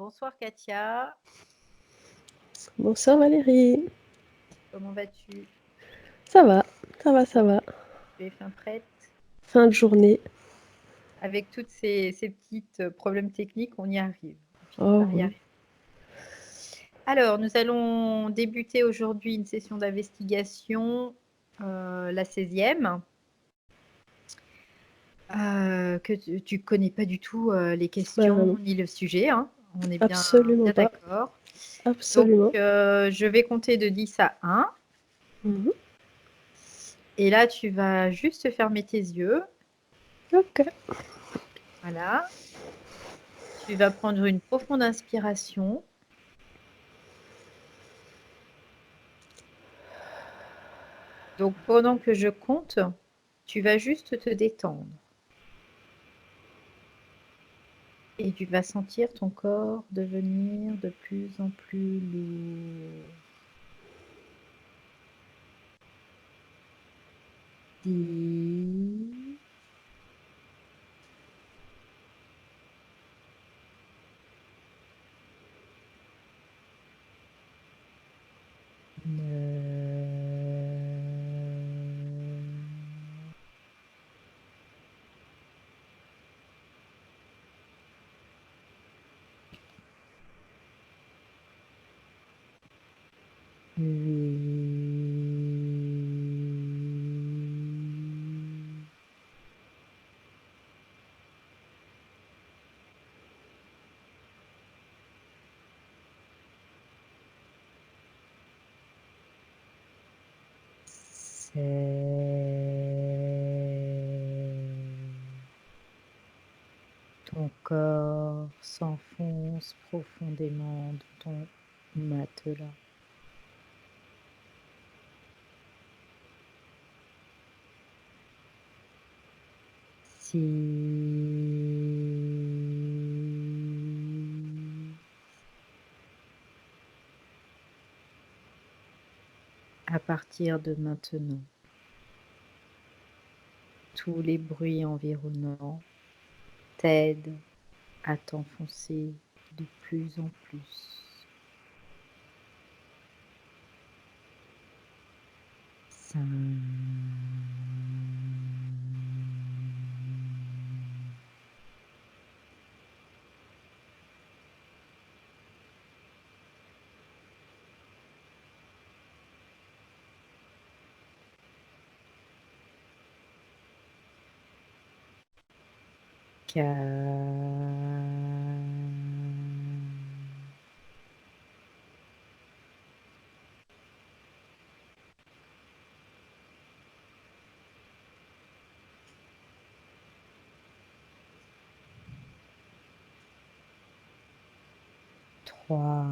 Bonsoir Katia, Bonsoir Valérie. comment vas-tu? Ça va, ça va, ça va. Tu es fin prête? Fin de journée. Avec toutes ces petites problèmes techniques, on y arrive. On finit Oh par y oui. arriver. Alors, nous allons débuter aujourd'hui une session d'investigation, la 16e, que tu ne connais pas du tout les Bah questions non, ni le sujet, hein. On est bien, absolument bien pas. d'accord. Donc, Absolument. je vais compter de 10 à 1. Mhm. Et là, tu vas juste fermer tes yeux. Ok. Voilà. Tu vas prendre une profonde inspiration. Donc, pendant que je compte, tu vas juste te détendre. Et tu vas sentir ton corps devenir de plus en plus lourd. 10, 9, 8, 7. Ton corps s'enfonce profondément dans ton matelas. 6. À partir de maintenant, tous les bruits environnants t'aident à t'enfoncer de plus en plus. 5. 4. Trois.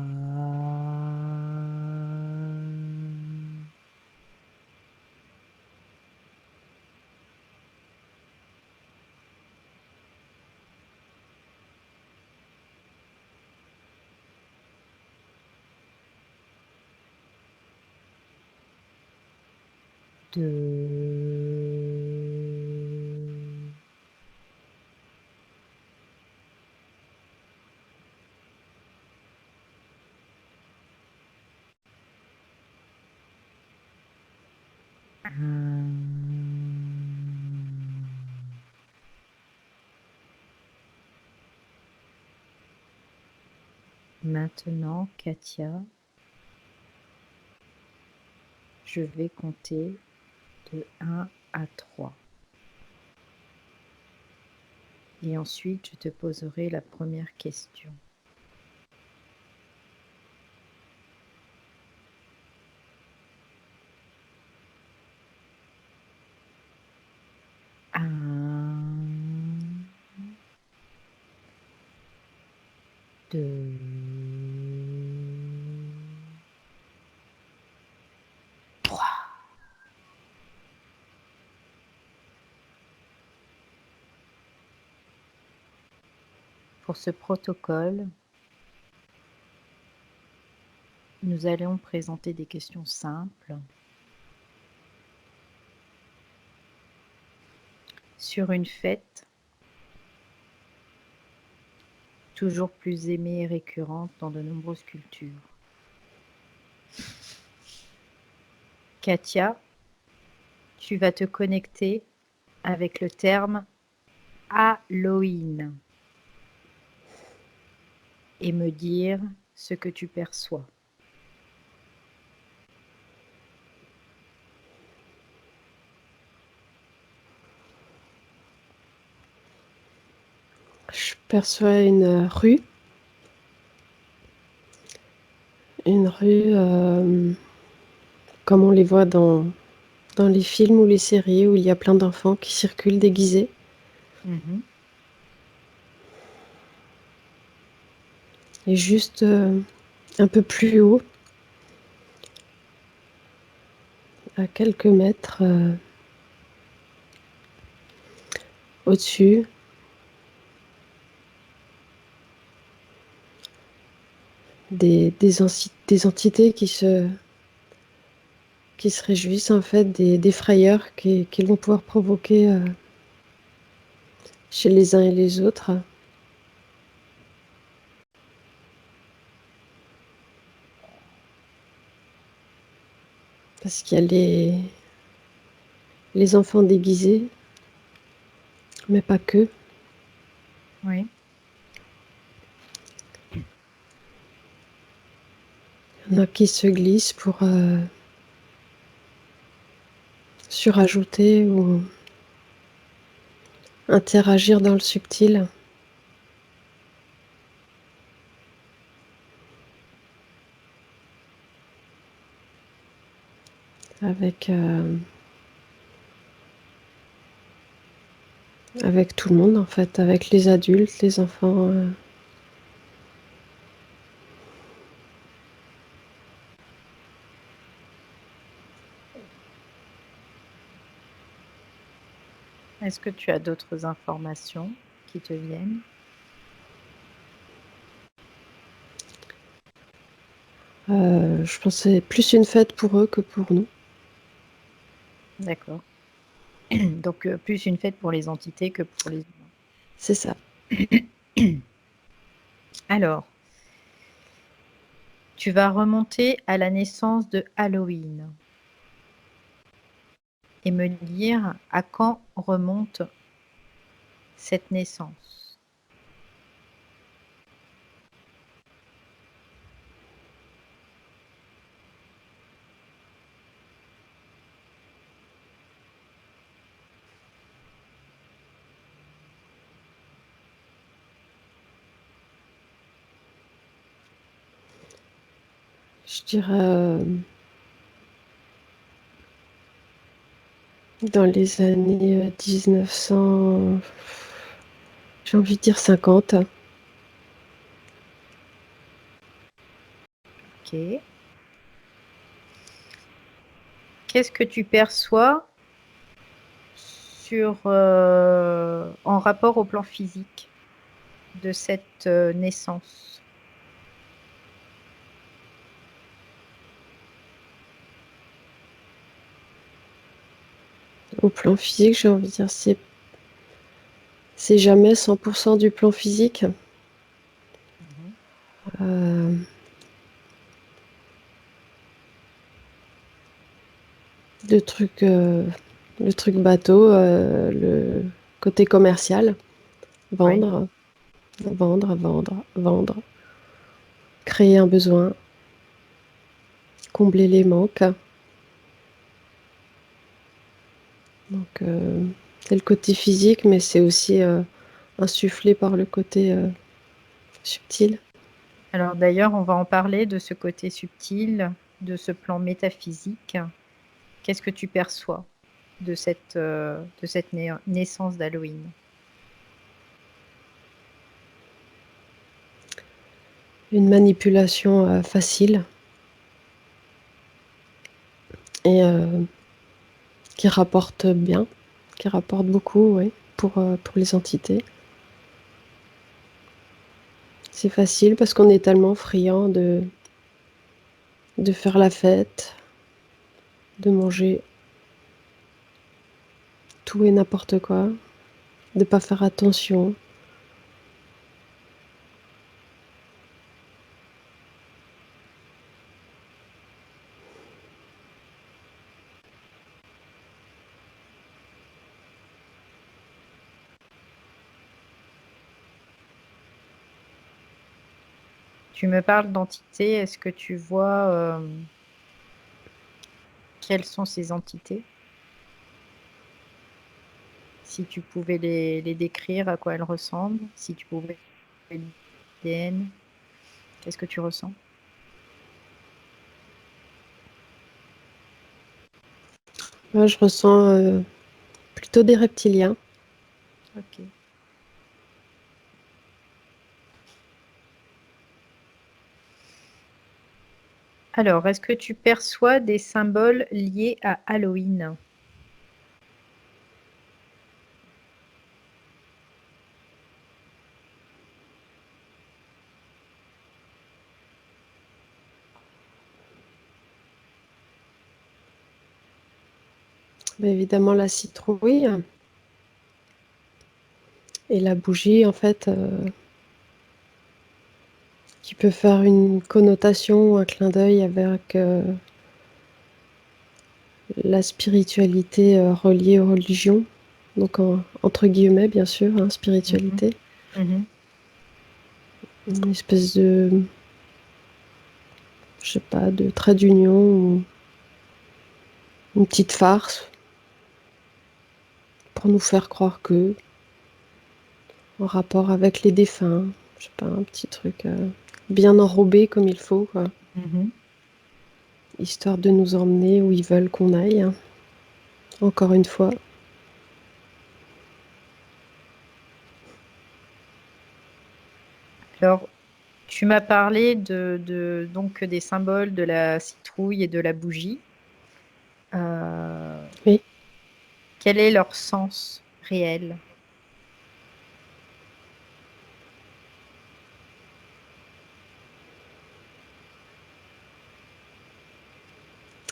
Deux. Un. Maintenant, Katia, je vais compter de 1 à 3. Et ensuite, je te poserai la première question. 1, 2, 3. Pour ce protocole, nous allons présenter des questions simples sur une fête toujours plus aimée et récurrente dans de nombreuses cultures. Katia, tu vas te connecter avec le terme Halloween et me dire ce que tu perçois. Je perçois une rue comme on les voit dans les films ou les séries où il y a plein d'enfants qui circulent déguisés. Mhm. Et juste un peu plus haut, à quelques mètres au-dessus, des entités qui se réjouissent en fait des frayeurs qu'ils vont pouvoir provoquer chez les uns et les autres. Parce qu'il y a les enfants déguisés, mais pas que. Oui. Il y en a qui se glissent pour surajouter ou interagir dans le subtil avec, avec tout le monde en fait, avec les adultes, les enfants. Est-ce que tu as d'autres informations qui te viennent? Je pense que c'est plus une fête pour eux que pour nous. D'accord. Donc, plus une fête pour les entités que pour les humains. C'est ça. Alors, tu vas remonter à la naissance de Halloween et me dire à quand remonte cette naissance. Je dirais dans les années 1900, j'ai envie de dire 50. Ok. Qu'est-ce que tu perçois en rapport au plan physique de cette naissance? Au plan physique, j'ai envie de dire, c'est jamais 100% du plan physique. Mhm. Euh, le truc, euh, le truc bateau, le côté commercial, Oui. vendre, vendre, vendre, vendre, créer un besoin, combler les manques. Donc, c'est le côté physique, mais c'est aussi insufflé par le côté subtil. Alors d'ailleurs, on va en parler de ce côté subtil, de ce plan métaphysique. Qu'est-ce que tu perçois de cette naissance d'Halloween? Une manipulation facile et qui rapporte bien, qui rapporte beaucoup, oui, pour les entités. C'est facile parce qu'on est tellement friand de faire la fête, de manger tout et n'importe quoi, de pas faire attention. Tu me parles d'entités, est-ce que tu vois quelles sont ces entités? Si tu pouvais les décrire, à quoi elles ressemblent, si tu pouvais l'ADN, qu'est-ce que tu ressens? Moi, je ressens plutôt des reptiliens. Ok. Alors, est-ce que tu perçois des symboles liés à Halloween? Bah, évidemment, la citrouille et la bougie, en fait, qui peut faire une connotation ou un clin d'œil avec la spiritualité reliée aux religions. Donc, entre guillemets, bien sûr, hein, Mhm, spiritualité. mhm. Une espèce de, je sais pas, de trait d'union ou une petite farce pour nous faire croire que, en rapport avec les défunts, je sais pas, un petit truc bien enrobé comme il faut, quoi, Mhm. histoire de nous emmener où ils veulent qu'on aille, hein. Encore une fois. Alors, tu m'as parlé donc des symboles de la citrouille et de la bougie. Euh, Oui, quel est leur sens réel?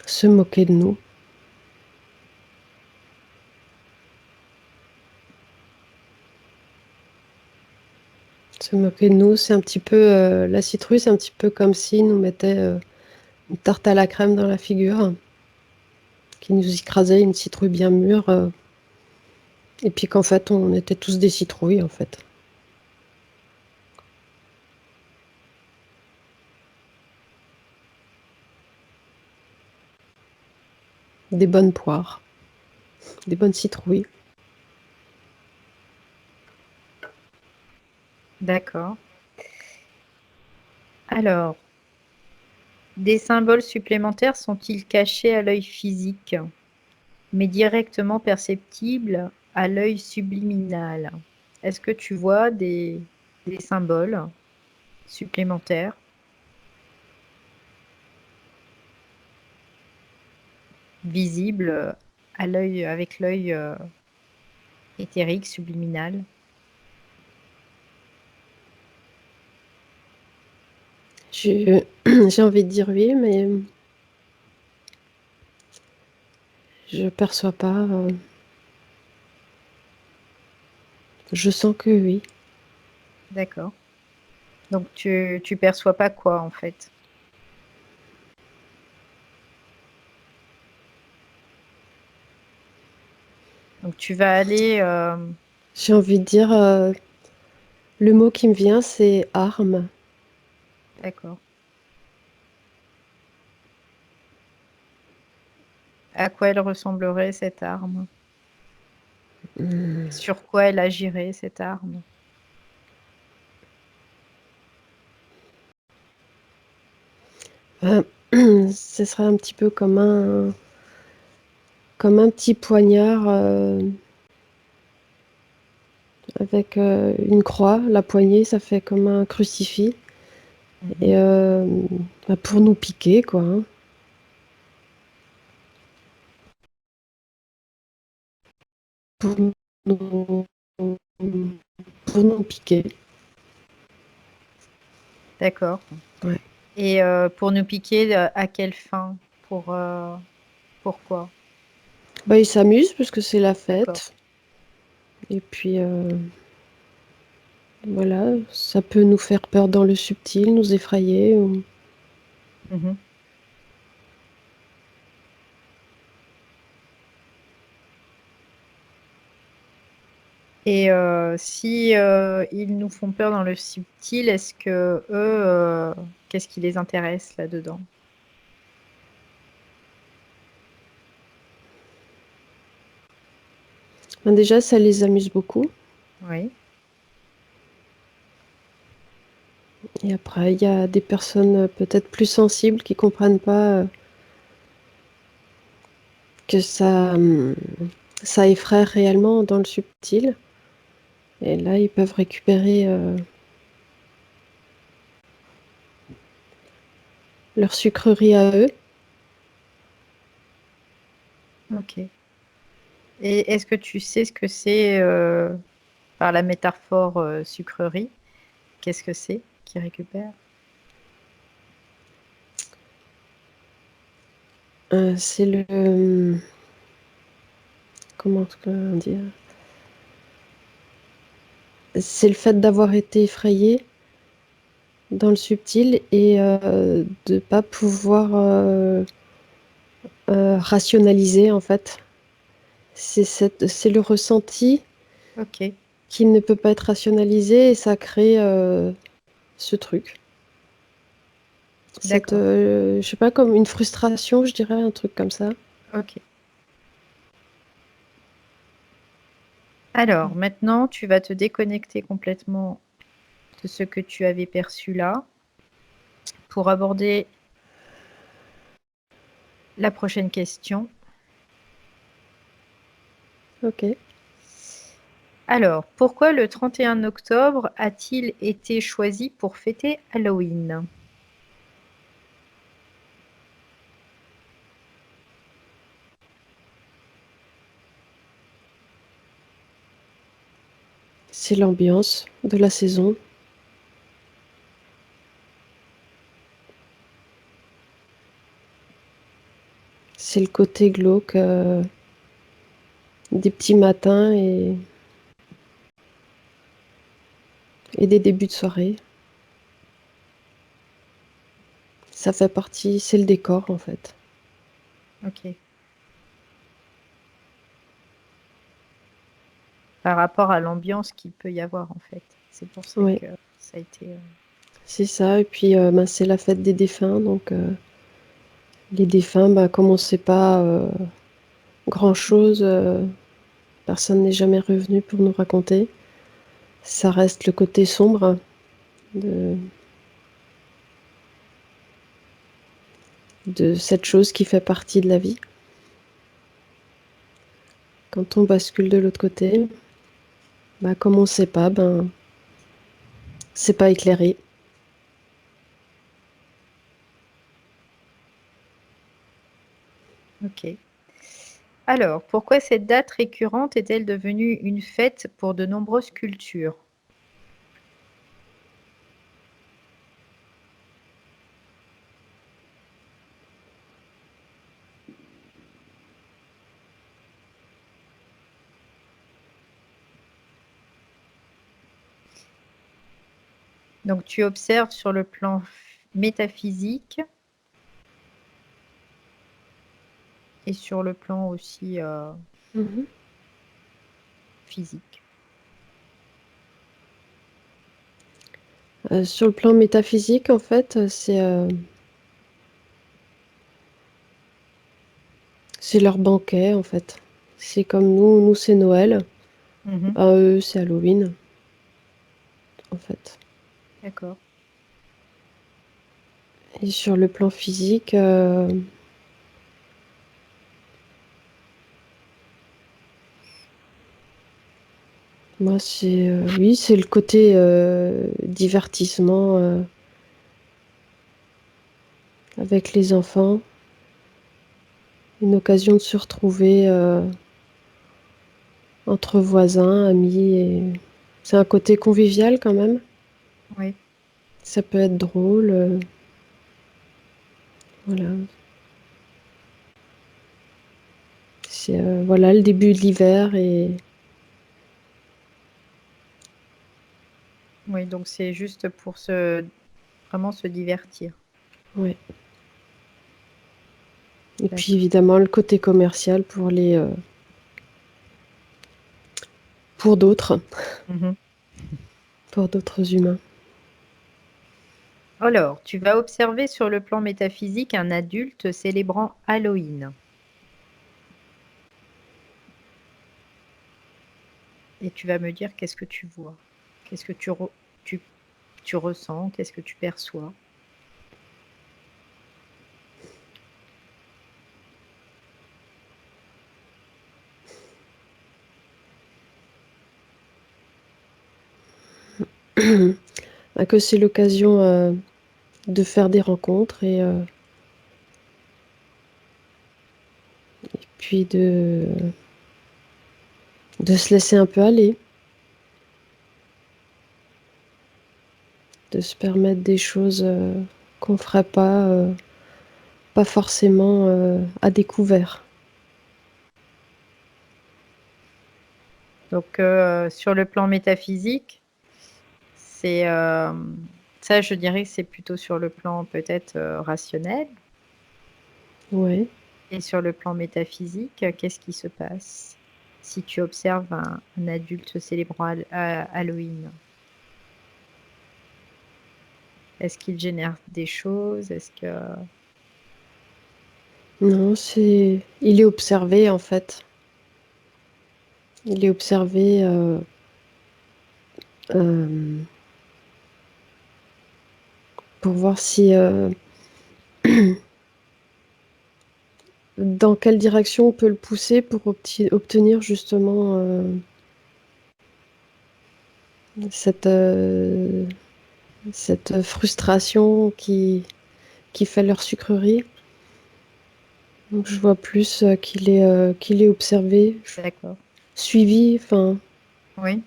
se moquer de nous. Se moquer de nous, c'est un petit peu. La citrouille, c'est un petit peu comme s'ils nous mettaient une tarte à la crème dans la figure, qui nous écrasait une citrouille bien mûre, et puis qu'en fait, on était tous des citrouilles, en fait. Des bonnes poires, des bonnes citrouilles. D'accord. Alors, des symboles supplémentaires sont-ils cachés à l'œil physique, mais directement perceptibles à l'œil subliminal? Est-ce que tu vois des symboles supplémentaires visibles à l'œil, avec l'œil éthérique, subliminal? J'ai j'ai envie de dire oui, mais je perçois pas. Je sens que oui. D'accord. Donc tu perçois pas quoi en fait? Donc tu vas aller, J'ai envie de dire, le mot qui me vient, c'est arme. d'accord. À quoi elle ressemblerait cette arme? Sur quoi elle agirait cette arme? Euh, Ce serait un petit peu comme un petit poignard avec une croix. La poignée, ça fait comme un crucifix. Mhm. Et bah, pour nous piquer, quoi, hein. Pour nous, pour nous piquer. D'accord. Ouais. Et pour nous piquer, à quelle fin? Pour pourquoi? Bah, ils s'amusent parce que c'est la D'accord. fête. Et puis voilà, ça peut nous faire peur dans le subtil, nous effrayer. Mhm. Et si ils nous font peur dans le subtil, est-ce que eux, qu'est-ce qui les intéresse là-dedans? Ben déjà, ça les amuse beaucoup. Oui. Et après, il y a des personnes peut-être plus sensibles qui comprennent pas que ça effraie réellement dans le subtil. Et là, ils peuvent récupérer leur sucrerie à eux. Ok. Et est-ce que tu sais ce que c'est par la métaphore sucrerie? Qu'est-ce que c'est qu'ils récupèrent? C'est le... comment dire? C'est le fait d'avoir été effrayé dans le subtil et de pas pouvoir rationaliser en fait. C'est le ressenti Ok, qui ne peut pas être rationalisé et ça crée ce truc. d'accord. Je sais pas, comme une frustration, je dirais, un truc comme ça. Ok. Alors, maintenant, tu vas te déconnecter complètement de ce que tu avais perçu là pour aborder la prochaine question. Ok. Alors, pourquoi le 31 octobre a-t-il été choisi pour fêter Halloween? C'est l'ambiance de la saison. C'est le côté glauque des petits matins et des débuts de soirée. Ça fait partie, c'est le décor en fait. Ok. Par rapport à l'ambiance qu'il peut y avoir, en fait. C'est pour ça Oui, que ça a été... c'est ça. Et puis ben, c'est la fête des défunts, donc les défunts, ben, comme on ne sait pas grand-chose, personne n'est jamais revenu pour nous raconter. Ça reste le côté sombre de, de cette chose qui fait partie de la vie. Quand on bascule de l'autre côté, ben, comme on ne sait pas, ben, c'est pas éclairé. Ok. Alors, pourquoi cette date récurrente est-elle devenue une fête pour de nombreuses cultures? Donc, tu observes sur le plan métaphysique et sur le plan aussi Mhm. physique. Sur le plan métaphysique, en fait, c'est leur banquet, en fait. C'est comme nous c'est Noël. Mhm. À eux, c'est Halloween, en fait. D'accord. Et sur le plan physique, moi, oui, c'est le côté divertissement avec les enfants. Une occasion de se retrouver entre voisins, amis. C'est un côté convivial quand même. Oui. Ça peut être drôle. Voilà. C'est voilà le début de l'hiver et Oui, donc c'est juste pour vraiment se divertir. ouais. Et puis D'accord. évidemment le côté commercial pour pour d'autres, Mhm. pour d'autres humains. Alors, tu vas observer sur le plan métaphysique un adulte célébrant Halloween. Et tu vas me dire qu'est-ce que tu vois, qu'est-ce que tu, tu ressens, qu'est-ce que tu perçois. Que c'est l'occasion de faire des rencontres et puis de se laisser un peu aller, de se permettre des choses qu'on ferait pas forcément à découvert. Donc, sur le plan métaphysique, c'est ça, je dirais que c'est plutôt sur le plan peut-être rationnel. Ouais. Et sur le plan métaphysique, qu'est-ce qui se passe si tu observes un adulte célébrant Halloween? Est-ce qu'il génère des choses? Est-ce que... Non, il est observé en fait. Il est observé euh, pour voir si dans quelle direction on peut le pousser pour obtenir justement cette, cette frustration qui fait leur sucrerie. Donc je vois plus qu'il est observé, D'accord. suivi, enfin Oui,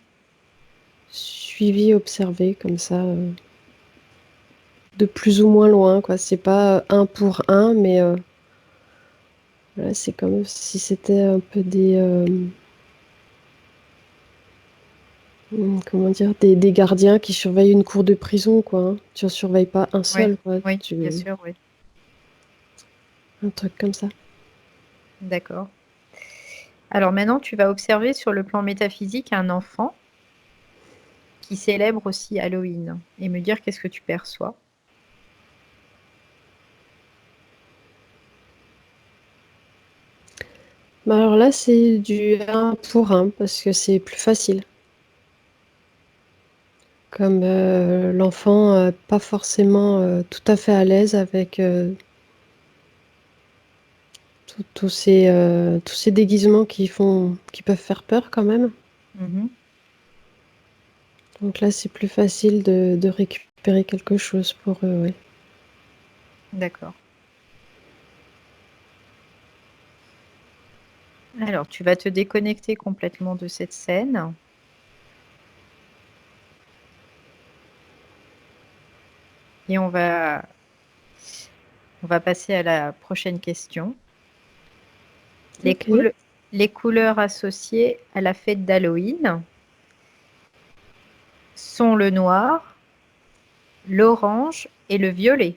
suivi, observé comme ça, de plus ou moins loin, quoi. C'est pas un pour un, mais voilà, c'est comme si c'était un peu comment dire, des gardiens qui surveillent une cour de prison, quoi. Hein. Tu en surveilles pas un oui, seul, quoi. oui, bien sûr, oui. Un truc comme ça. D'accord. Alors maintenant, tu vas observer sur le plan métaphysique un enfant qui célèbre aussi Halloween et me dire qu'est-ce que tu perçois. Bah alors là, c'est du un pour un parce que c'est plus facile. Comme l'enfant pas forcément tout à fait à l'aise avec tous ces déguisements qui peuvent faire peur quand même. Mhm. Donc là, c'est plus facile de récupérer quelque chose pour eux, ouais. D'accord. Alors, tu vas te déconnecter complètement de cette scène. Et on va passer à la prochaine question. Les, Ok. coule- les couleurs associées à la fête d'Halloween sont le noir, l'orange et le violet.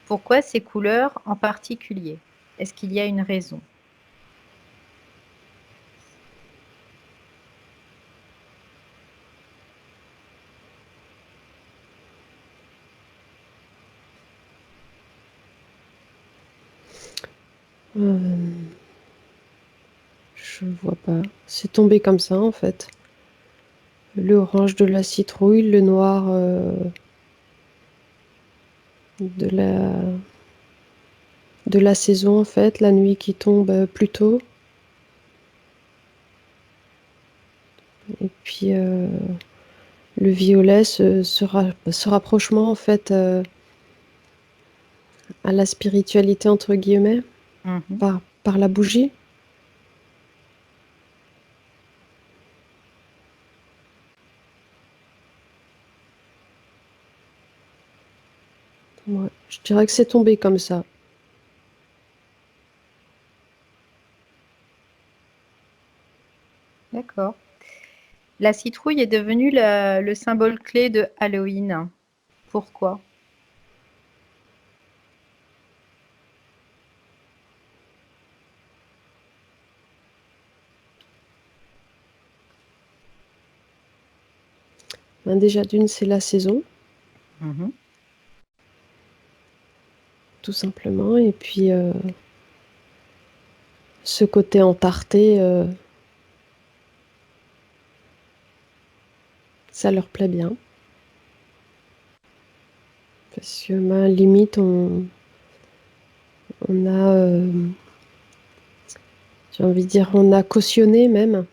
Pourquoi ces couleurs en particulier? Est-ce qu'il y a une raison? Euh, je vois pas. C'est tombé comme ça en fait. Le orange de la citrouille, le noir de de la saison en fait, la nuit qui tombe plus tôt. Et puis le violet, ce rapprochement en fait à la spiritualité entre guillemets Mhm. par la bougie. Ouais, je dirais que c'est tombé comme ça. D'accord. La citrouille est devenue le symbole clé de Halloween. Pourquoi? Ben, déjà d'une, c'est la saison, Mhm. tout simplement. Et puis ce côté entarté, ça leur plaît bien. Parce que ben, limite, on a, j'ai envie de dire, on a cautionné même,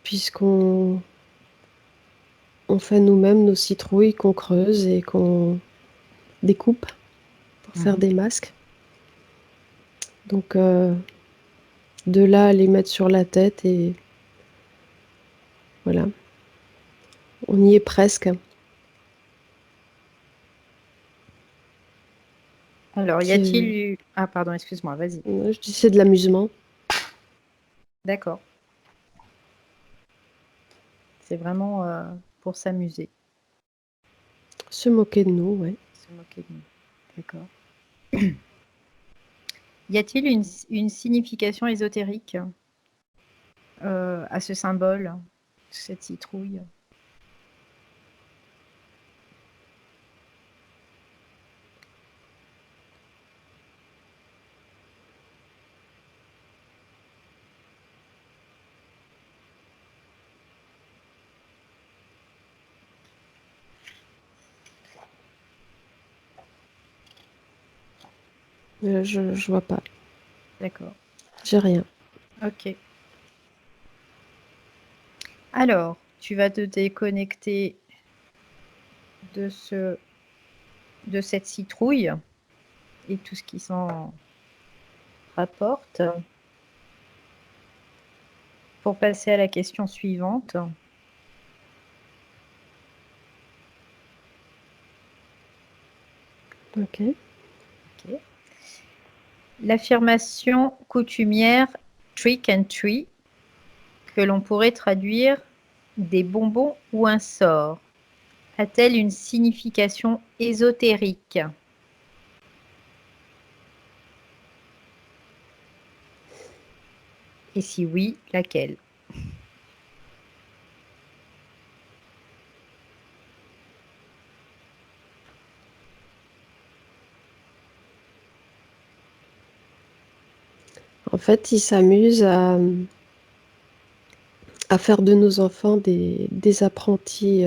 puisqu'on fait nous-mêmes nos citrouilles qu'on creuse et qu'on découpe pour faire Mhm. des masques. Donc de là à les mettre sur la tête et voilà, on y est presque. Alors, y a-t-il C'est, eu... Ah, pardon, excuse-moi, vas-y. je dis c'est de l'amusement. D'accord. C'est vraiment pour s'amuser, Se moquer de nous, ouais. se moquer de nous. D'accord. Y a-t-il une signification ésotérique à ce symbole, cette citrouille? Je vois pas. D'accord. J'ai rien. Ok. Alors, tu vas te déconnecter de cette citrouille et tout ce qui s'en rapporte pour passer à la question suivante. Ok. Ok. L'affirmation coutumière trick and treat, que l'on pourrait traduire des bonbons ou un sort, a-t-elle une signification ésotérique? Et si oui, laquelle? En fait, ils s'amusent à faire de nos enfants des apprentis,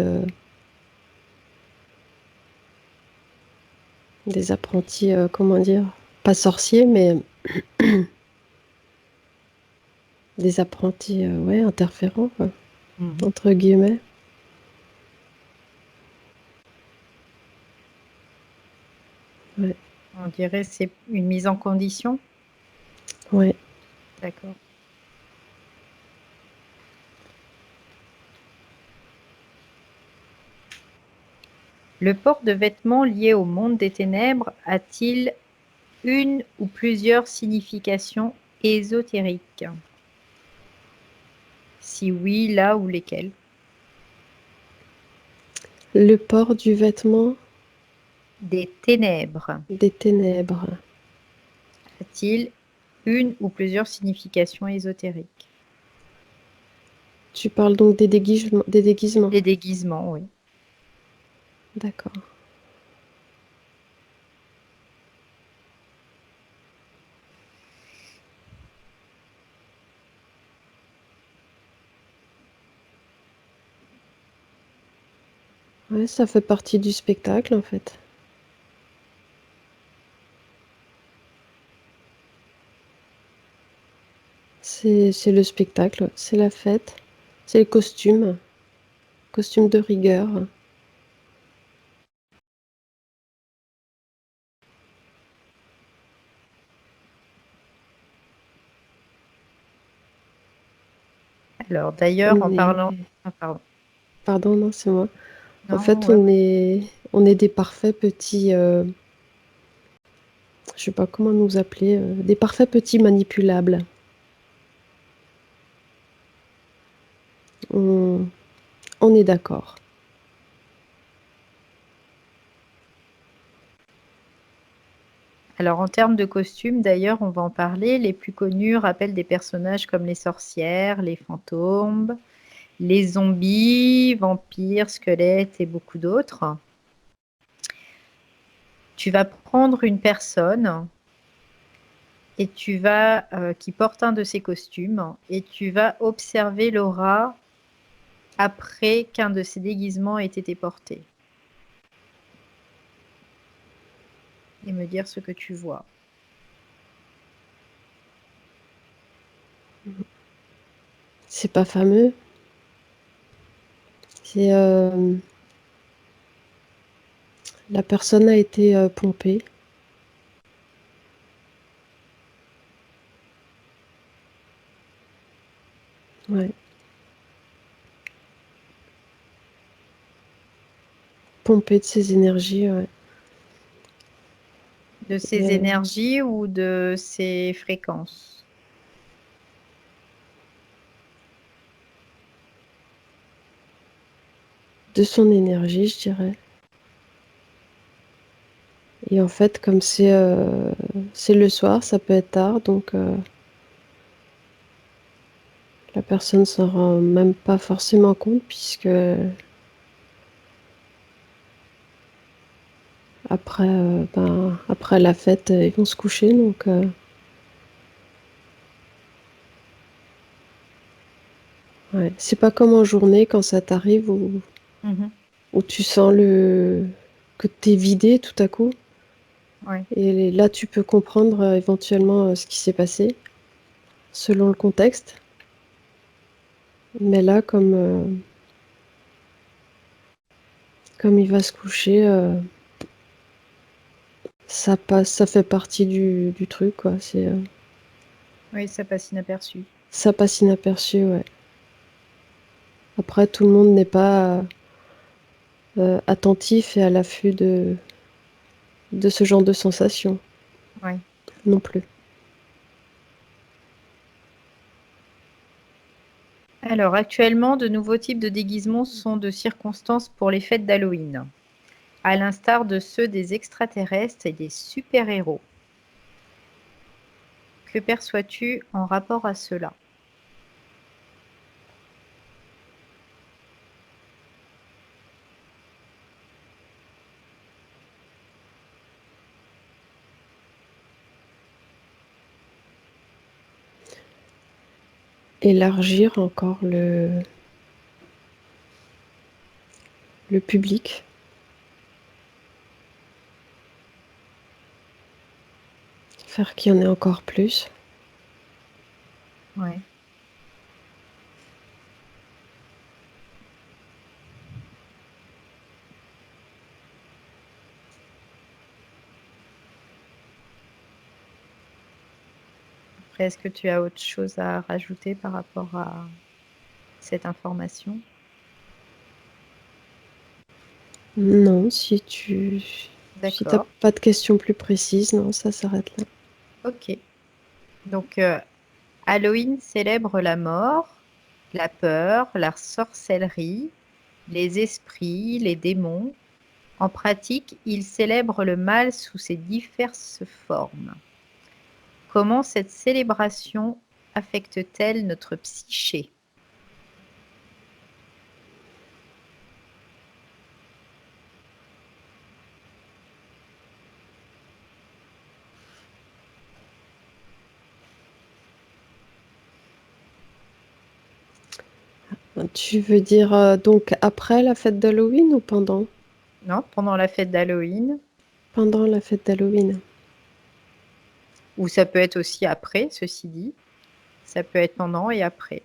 comment dire, pas sorciers, mais des apprentis, ouais, interférents, quoi, Mhm. entre guillemets. Ouais, On dirait c'est une mise en condition. ouais. D'accord. Le port de vêtements lié au monde des ténèbres a-t-il une ou plusieurs significations ésotériques? Si oui, là ou lesquelles? Le port du vêtement Des ténèbres des ténèbres. a-t-il une ou plusieurs significations ésotériques? Tu parles donc des déguisements, des déguisements. Les déguisements, oui. D'accord. Ouais, ça fait partie du spectacle, en fait. C'est le spectacle, c'est la fête, c'est les costumes, costumes de rigueur. Alors d'ailleurs, en On parlant... est... Ah, pardon. Pardon, non, c'est moi. En Non, fait, ouais. on est des parfaits petits, je sais pas comment nous appeler, des parfaits petits manipulables. On, on est d'accord. Alors en termes de costumes, d'ailleurs, on va en parler. Les plus connus rappellent des personnages comme les sorcières, les fantômes, les zombies, vampires, squelettes et beaucoup d'autres. Tu vas prendre une personne et qui porte un de ces costumes et tu vas observer l'aura après qu'un de ces déguisements ait été porté. Et me dire ce que tu vois. C'est pas fameux. C'est la personne a été pompée. Ouais. Pompée de ses énergies, ouais. De ses énergies ou de ses fréquences? De son énergie, je dirais. Et en fait, comme c'est le soir, ça peut être tard, donc la personne s'en rend même pas forcément compte, puisque après, après la fête, ils vont se coucher, donc ouais. C'est pas comme en journée quand ça t'arrive où tu sens que t'es vidé tout à coup. Ouais. Et là, tu peux comprendre éventuellement ce qui s'est passé selon le contexte. Mais là, comme il va se coucher, ça passe, ça fait partie du truc, quoi. Oui, ça passe inaperçu. Ça passe inaperçu, ouais. Après, tout le monde n'est pas attentif et à l'affût de ce genre de sensations Ouais. non plus. Alors, actuellement, de nouveaux types de déguisements sont de circonstances pour les fêtes d'Halloween, à l'instar de ceux des extraterrestres et des super-héros. Que perçois-tu en rapport à cela? Élargir encore le public. Faire qu'il y en ait encore plus. Ouais. Après, est-ce que tu as autre chose à rajouter par rapport à cette information? Non, si t'as D'accord. pas de questions plus précises, non, ça s'arrête là. Ok. Donc, Halloween célèbre la mort, la peur, la sorcellerie, les esprits, les démons. En pratique, il célèbre le mal sous ses diverses formes. Comment cette célébration affecte-t-elle notre psyché? Tu veux dire donc après la fête d'Halloween ou pendant? Non, pendant la fête d'Halloween, Pendant la fête d'Halloween. ou ça peut être aussi après, ceci dit. Ça peut être pendant et après.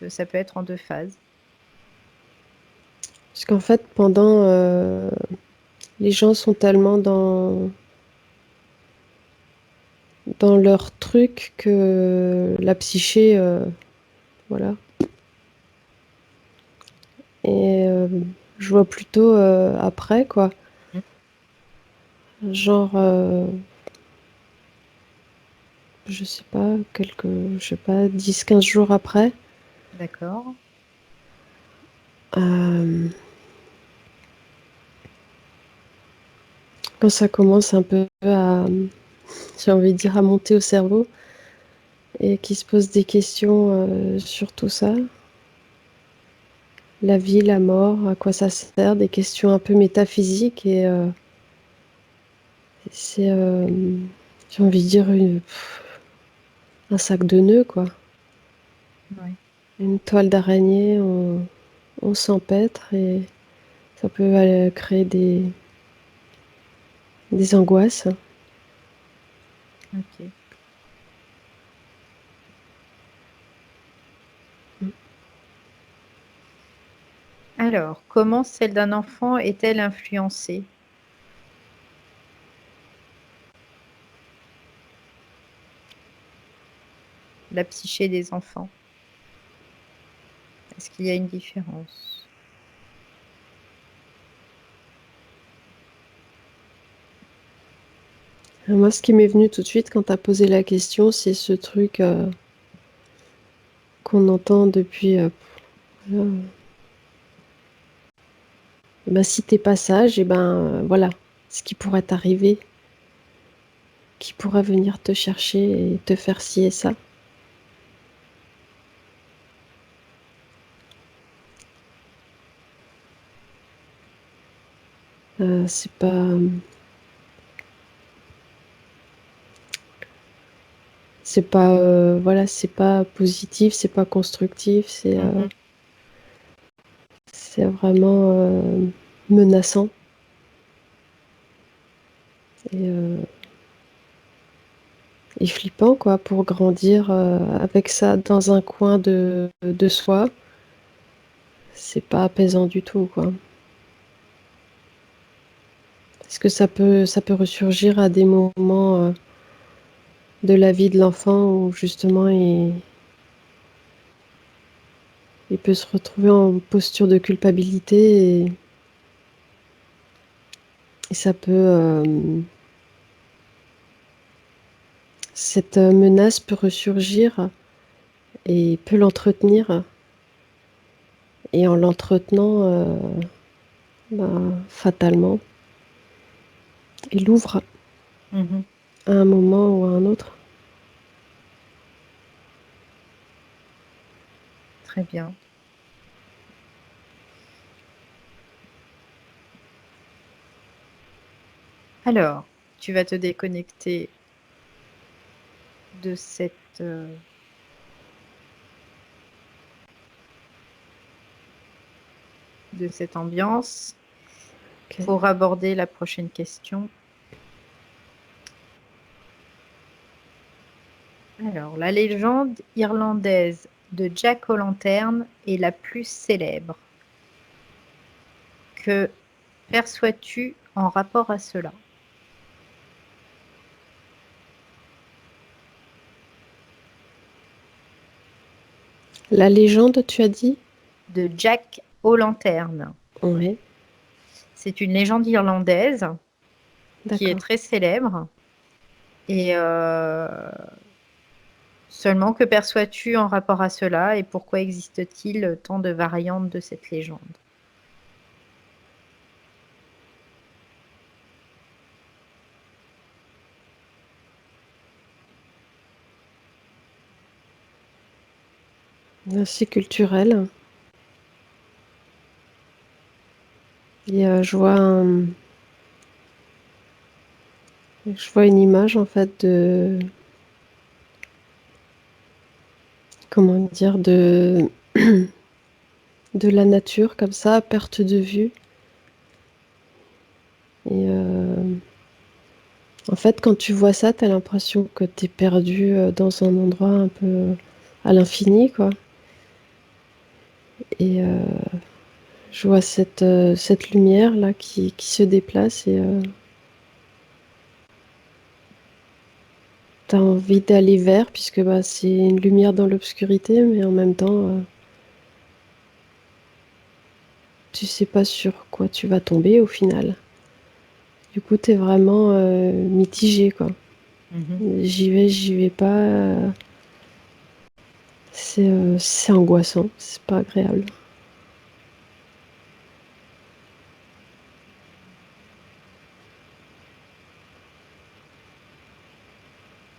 Ça peut être en deux phases. Parce qu'en fait, pendant, les gens sont tellement dans leur truc que la psyché, voilà. Et je vois plutôt après, quoi. Mm. Genre, je sais pas, je sais pas, 10, 15 jours après. D'accord. euh, Quand ça commence un peu à, j'ai envie de dire, à monter au cerveau. et qui se pose des questions sur tout ça. La vie, la mort, à quoi ça sert, des questions un peu métaphysiques et c'est, j'ai envie de dire, un sac de nœuds, quoi. Ouais. Une toile d'araignée, on s'empêtre et ça peut créer des angoisses. Ok. Alors, comment celle d'un enfant est-elle influencée? La psyché des enfants. Est-ce qu'il y a une différence? Moi, ce qui m'est venu tout de suite quand tu as posé la question, c'est ce truc qu'on entend depuis. Voilà. Eh ben, si t'es pas sage, et ben voilà, ce qui pourrait t'arriver, qui pourrait venir te chercher et te faire ci et ça. C'est pas. C'est pas. Voilà, c'est pas positif, c'est pas constructif, c'est vraiment menaçant. Et et flippant, quoi, pour grandir avec ça dans un coin de soi. C'est pas apaisant du tout, quoi. Parce que ça peut ressurgir à des moments de la vie de l'enfant où justement il peut se retrouver en posture de culpabilité et ça peut cette menace peut ressurgir et peut l'entretenir et en l'entretenant fatalement il ouvre Mhm. à un moment ou à un autre. Très bien. Alors, tu vas te déconnecter de cette ambiance Ok. pour aborder la prochaine question. Alors, la légende irlandaise de Jack O'Lantern est la plus célèbre. Que perçois-tu en rapport à cela? La légende, tu as dit? De Jack O'Lantern. Ouais, C'est une légende irlandaise qui est d'accord. très célèbre. Et seulement, que perçois-tu en rapport à cela et pourquoi existe-t-il tant de variantes de cette légende? C'est culturel. Et je vois une image en fait comment dire, de la nature comme ça, à perte de vue. Et en fait, quand tu vois ça, tu as l'impression que tu es perdu dans un endroit un peu à l'infini, quoi. Et je vois cette lumière là qui se déplace et tu as envie d'aller vers, puisque bah, c'est une lumière dans l'obscurité, mais en même temps, tu sais pas sur quoi tu vas tomber au final. Du coup, tu es vraiment mitigé, quoi. Mhm. J'y vais pas. C'est angoissant, c'est pas agréable.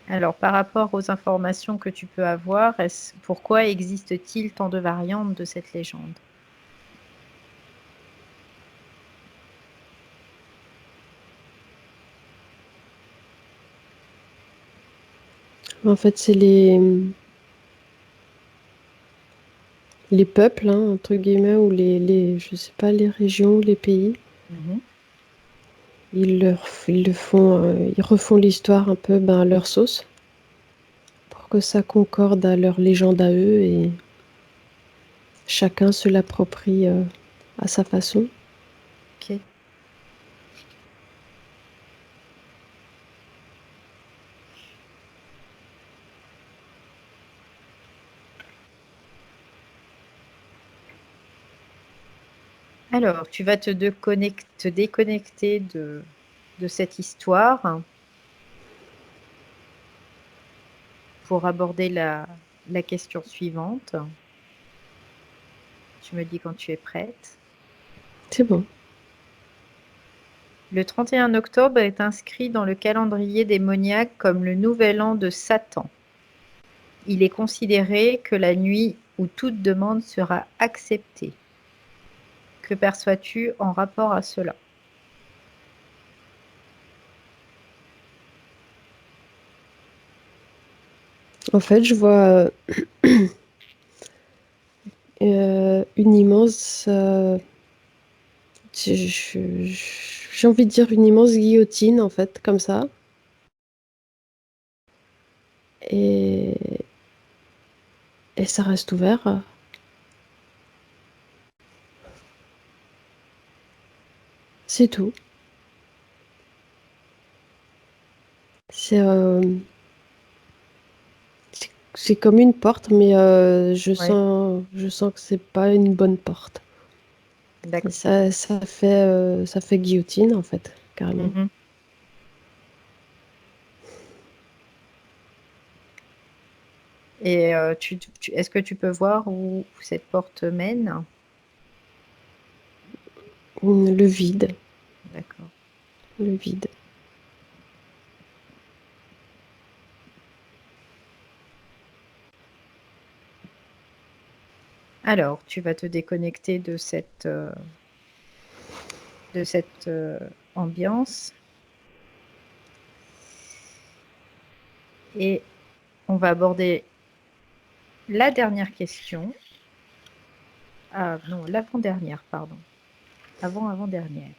Alors, Alors, par rapport aux informations que tu peux avoir, pourquoi existe-t-il tant de variantes de cette légende? En fait, c'est les peuples, hein, entre guillemets, ou je sais pas, les régions, les pays. Mhm. Ils refont l'histoire un peu à leur sauce pour que ça concorde à leur légende à eux et chacun se l'approprie à sa façon. Ok. Alors, tu vas te déconnecter de cette histoire pour aborder la question suivante. Tu me dis quand tu es prête. C'est bon. Le 31 octobre est inscrit dans le calendrier démoniaque comme le nouvel an de Satan. Il est considéré que la nuit où toute demande sera acceptée. Que perçois-tu en rapport à cela? En fait, je vois une immense, j'ai envie de dire une immense guillotine, en fait, comme ça. Et, et ça reste ouvert. C'est tout. C'est c'est comme une porte, mais Ouais, je sens que c'est pas une bonne porte. Et d'accord. ça fait guillotine, en fait, carrément. Mhm. Et est-ce que tu peux voir où cette porte mène? Le vide, D'accord. le vide. Alors, tu vas te déconnecter de cette ambiance et on va aborder la dernière question. Ah non, l'avant-dernière, pardon. Avant-avant-dernière.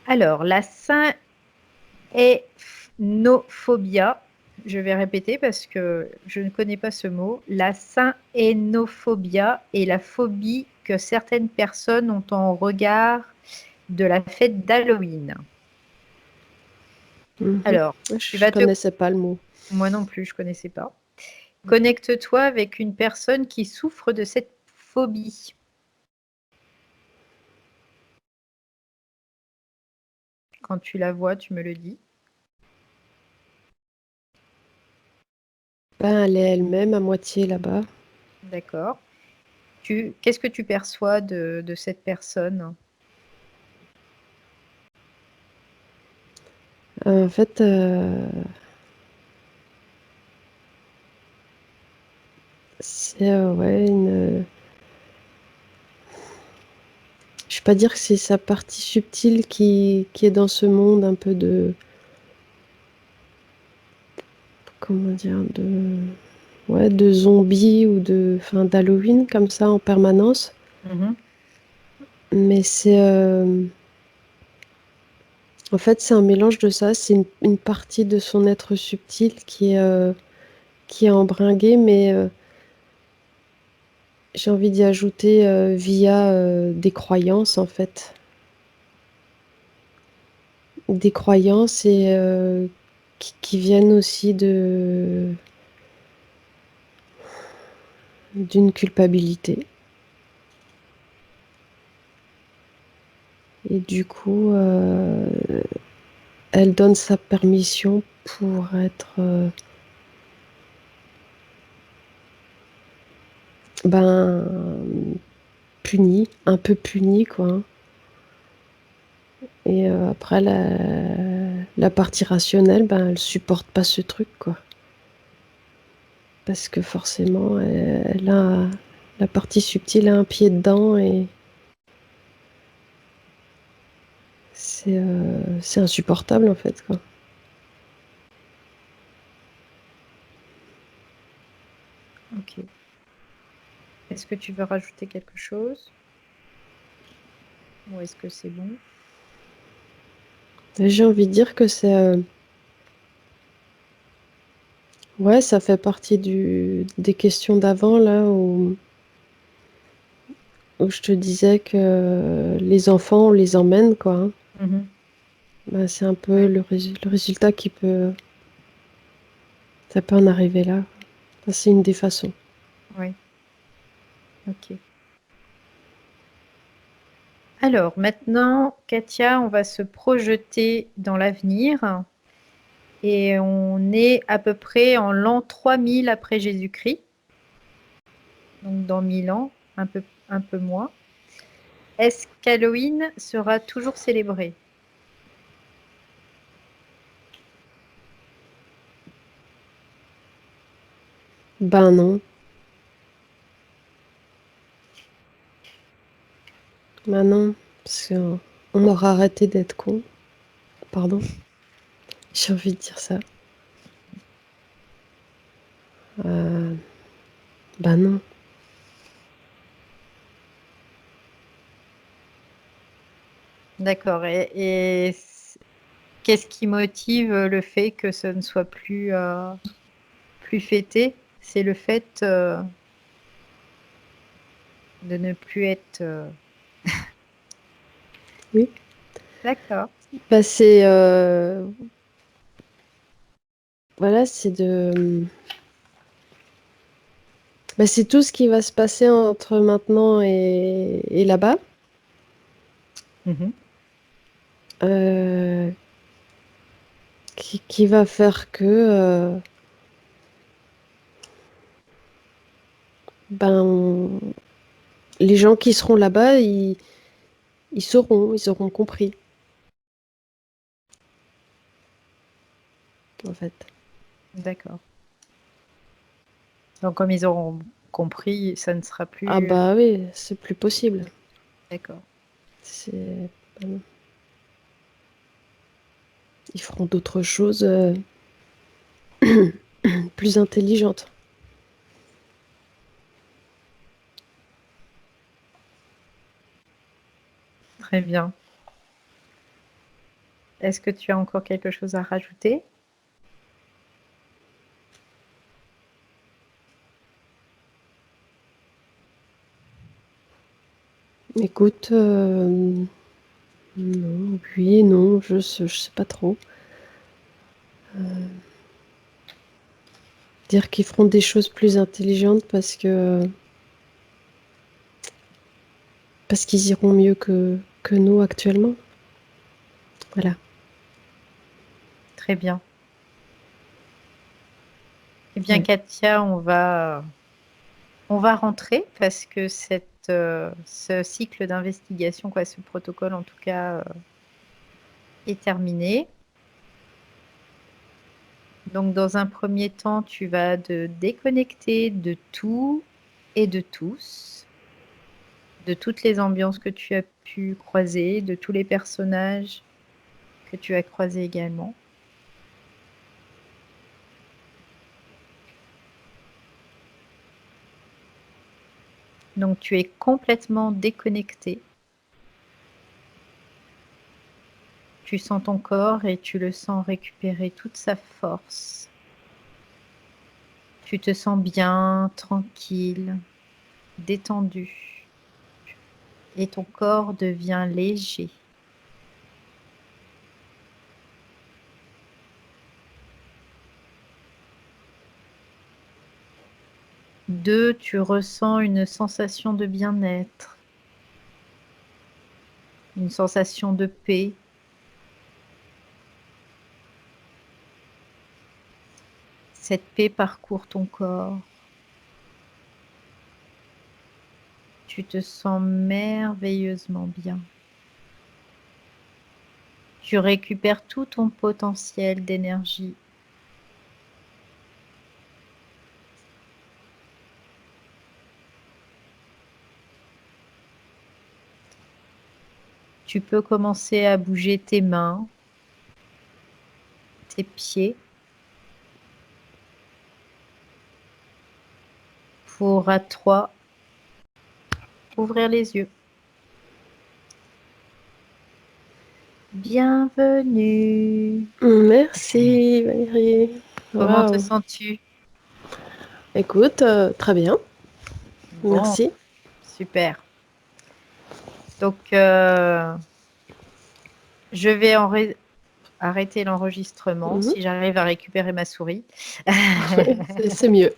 Alors, la synénophobia, je vais répéter parce que je ne connais pas ce mot. La synénophobia est la phobie que certaines personnes ont en regard de la fête d'Halloween. Mhm. Alors, tu Je vas te... connaissais pas le mot. Moi non plus, je ne connaissais pas. Connecte-toi avec une personne qui souffre de cette phobie. Quand tu la vois, tu me le dis. Ben, elle est elle-même à moitié là-bas. D'accord. Qu'est-ce que tu perçois de cette personne? En fait, c'est ouais, je vais pas dire que c'est sa partie subtile qui est dans ce monde un peu de, comment dire, ouais, de zombies ou enfin, d'Halloween comme ça en permanence. Mhm. Mais en fait, c'est un mélange de ça. C'est une partie de son être subtil qui est embringuée, mais j'ai envie d'y ajouter via des croyances, en fait. Des croyances et qui viennent aussi d'une culpabilité. Et du coup, elle donne sa permission pour être ben, punie, un peu punie, quoi. Et après, la partie rationnelle, ben, elle supporte pas ce truc, quoi. Parce que forcément, elle a la partie subtile a un pied dedans et c'est insupportable en fait, quoi. Ok. Est-ce que tu veux rajouter quelque chose? Ou est-ce que c'est bon? Et j'ai envie de dire que ouais, ça fait partie des questions d'avant là où je te disais que les enfants, on les emmène, quoi, hein. Mhm. Ben, c'est un peu Ouais, le résultat ça peut en arriver là. Enfin, c'est une des façons. ouais, ok. Alors maintenant, Katia, on va se projeter dans l'avenir et on est à peu près en l'an 3000 après Jésus-Christ, donc dans 1000 ans, un peu moins. Est-ce qu'Halloween sera toujours célébré? Ben non, ben non, parce qu'on aura arrêté d'être con. Pardon, j'ai envie de dire ça. Euh, ben non. D'accord. Qu'est-ce qui motive le fait que ce ne soit plus fêté? C'est le fait de ne plus être... Oui. D'accord. Bah voilà, c'est tout ce qui va se passer entre maintenant et là-bas, Mhm. euh, qui va faire que ben les gens qui seront là-bas, ils auront compris en fait. D'accord. Donc comme ils auront compris, ça ne sera Ah plus... bah oui, c'est plus possible. D'accord. C'est ben non. Ils feront d'autres choses plus intelligentes. Très bien. Est-ce que tu as encore quelque chose à rajouter? Écoute, non, oui et non, je sais pas trop. Dire qu'ils feront des choses plus intelligentes parce qu'ils iront mieux que nous actuellement. Voilà. Très bien. Eh bien, Ouais. Katia, on va rentrer parce que ce cycle d'investigation, quoi, ce protocole en tout cas, est terminé. Donc, dans un premier temps, tu vas te déconnecter de tout et de tous, de toutes les ambiances que tu as pu croiser, de tous les personnages que tu as croisés également. Donc, tu es complètement déconnecté. Tu sens ton corps et tu le sens récupérer toute sa force. Tu te sens bien, tranquille, détendu, et ton corps devient léger. 2, tu ressens une sensation de bien-être, une sensation de paix. Cette paix parcourt ton corps. Tu te sens merveilleusement bien. Tu récupères tout ton potentiel d'énergie. Tu peux commencer à bouger tes mains, tes pieds, pour à 3 ouvrir les yeux. Bienvenue. Merci Valérie. Comment te Waouh. sens-tu? Écoute, très bien. Bon, Merci. super. Donc, je vais arrêter l'enregistrement Mhm. si j'arrive à récupérer ma souris. C'est mieux.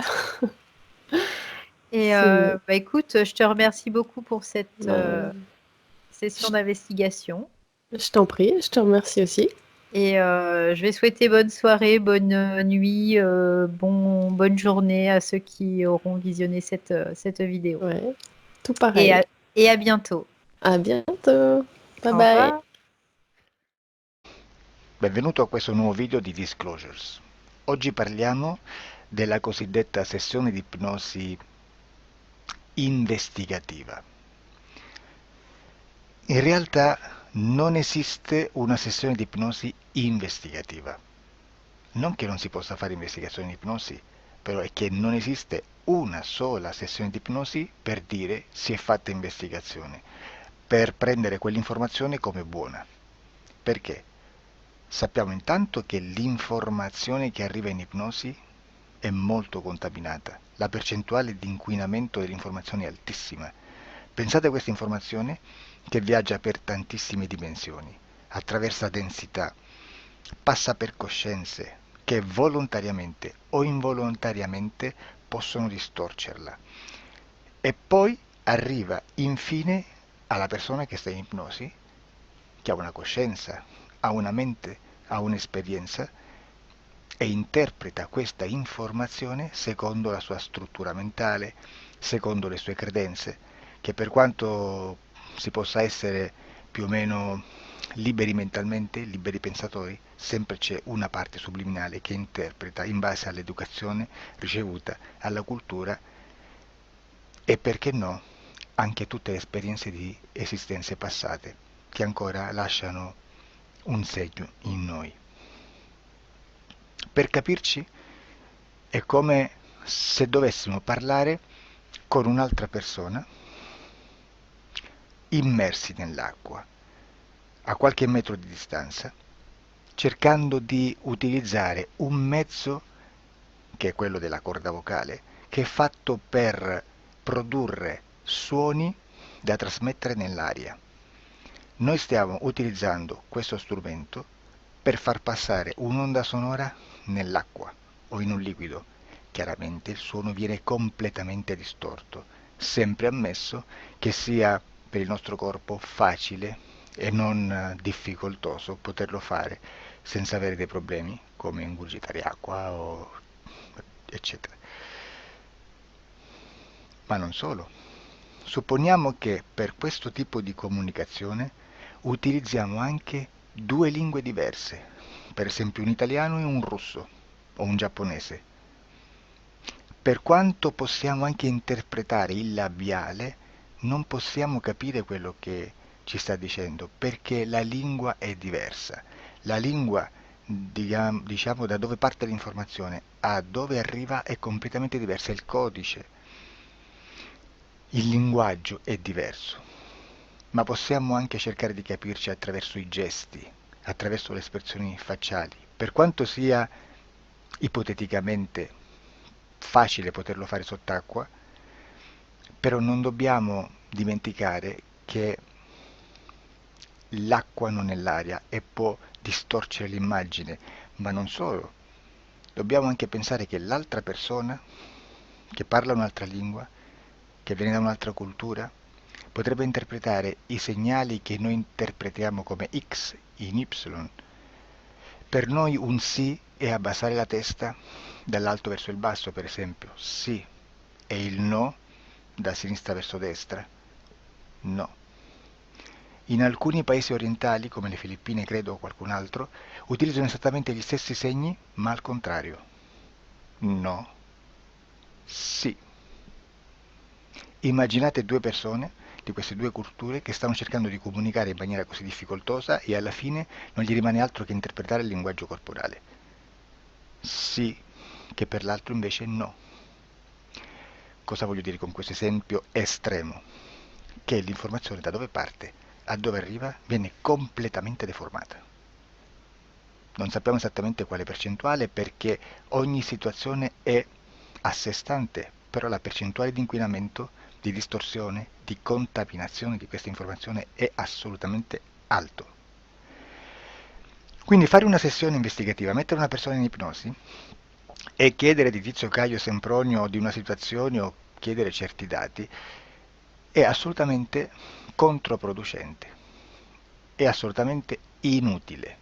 Et C'est mieux. écoute, je te remercie beaucoup pour cette Ben, session je, d'investigation. je t'en prie, je te remercie aussi. Et je vais souhaiter bonne soirée, bonne nuit, bonne journée à ceux qui auront visionné cette vidéo. Ouais, tout Et pareil. et à bientôt. À bientôt. Bye Au bye. revoir. Benvenuto a questo nuovo video di Disclosures. Oggi parliamo della cosiddetta sessione di ipnosi investigativa. In realtà non esiste una sessione di ipnosi investigativa. Non che non si possa fare investigazione di ipnosi, però è che non esiste una sola sessione di ipnosi per dire si è fatta investigazione, per prendere quell'informazione come buona. Perché? Sappiamo intanto che l'informazione che arriva in ipnosi è molto contaminata, la percentuale di inquinamento dell'informazione è altissima. Pensate a questa informazione che viaggia per tantissime dimensioni, attraversa densità, passa per coscienze che volontariamente o involontariamente possono distorcerla e poi arriva infine alla persona che sta in ipnosi, che ha una coscienza, ha una mente, ha un'esperienza e interpreta questa informazione secondo la sua struttura mentale, secondo le sue credenze, che per quanto si possa essere più o meno liberi mentalmente, liberi pensatori, sempre c'è una parte subliminale che interpreta in base all'educazione ricevuta, alla cultura e perché no, anche tutte le esperienze di esistenze passate che ancora lasciano un segno in noi. Per capirci, è come se dovessimo parlare con un'altra persona immersi nell'acqua, a qualche metro di distanza, cercando di utilizzare un mezzo, che è quello della corda vocale, che è fatto per produrre suoni da trasmettere nell'aria. Noi stiamo utilizzando questo strumento per far passare un'onda sonora nell'acqua o in un liquido. Chiaramente il suono viene completamente distorto, sempre ammesso che sia per il nostro corpo facile e non difficoltoso poterlo fare senza avere dei problemi come ingurgitare acqua o eccetera. Ma non solo. Supponiamo che per questo tipo di comunicazione utilizziamo anche due lingue diverse, per esempio un italiano e un russo o un giapponese. Per quanto possiamo anche interpretare il labiale, non possiamo capire quello che ci sta dicendo, perché la lingua è diversa. La lingua, diciamo, da dove parte l'informazione a dove arriva è completamente diversa, il codice, il linguaggio è diverso, ma possiamo anche cercare di capirci attraverso i gesti, attraverso le espressioni facciali. Per quanto sia ipoteticamente facile poterlo fare sott'acqua, però non dobbiamo dimenticare che l'acqua non è l'aria e può distorcere l'immagine, ma non solo. Dobbiamo anche pensare che l'altra persona, che parla un'altra lingua, che viene da un'altra cultura, potrebbe interpretare i segnali che noi interpretiamo come X in Y. Per noi un sì è abbassare la testa dall'alto verso il basso, per esempio, sì, e il no da sinistra verso destra, no. in alcuni paesi orientali, come le Filippine credo o qualcun altro, utilizzano esattamente gli stessi segni, ma al contrario. No. Sì. Immaginate due persone di queste due culture che stanno cercando di comunicare in maniera così difficoltosa e alla fine non gli rimane altro che interpretare il linguaggio corporale. Sì, che per l'altro invece no. Cosa voglio dire con questo esempio estremo? Che l'informazione da dove parte a dove arriva viene completamente deformata. Non sappiamo esattamente quale percentuale perché ogni situazione è a sé stante, però la percentuale di inquinamento, di distorsione, di contaminazione di questa informazione è assolutamente alto. Quindi fare una sessione investigativa, mettere una persona in ipnosi e chiedere di Tizio Caio Sempronio di una situazione o chiedere certi dati è assolutamente controproducente, è assolutamente inutile.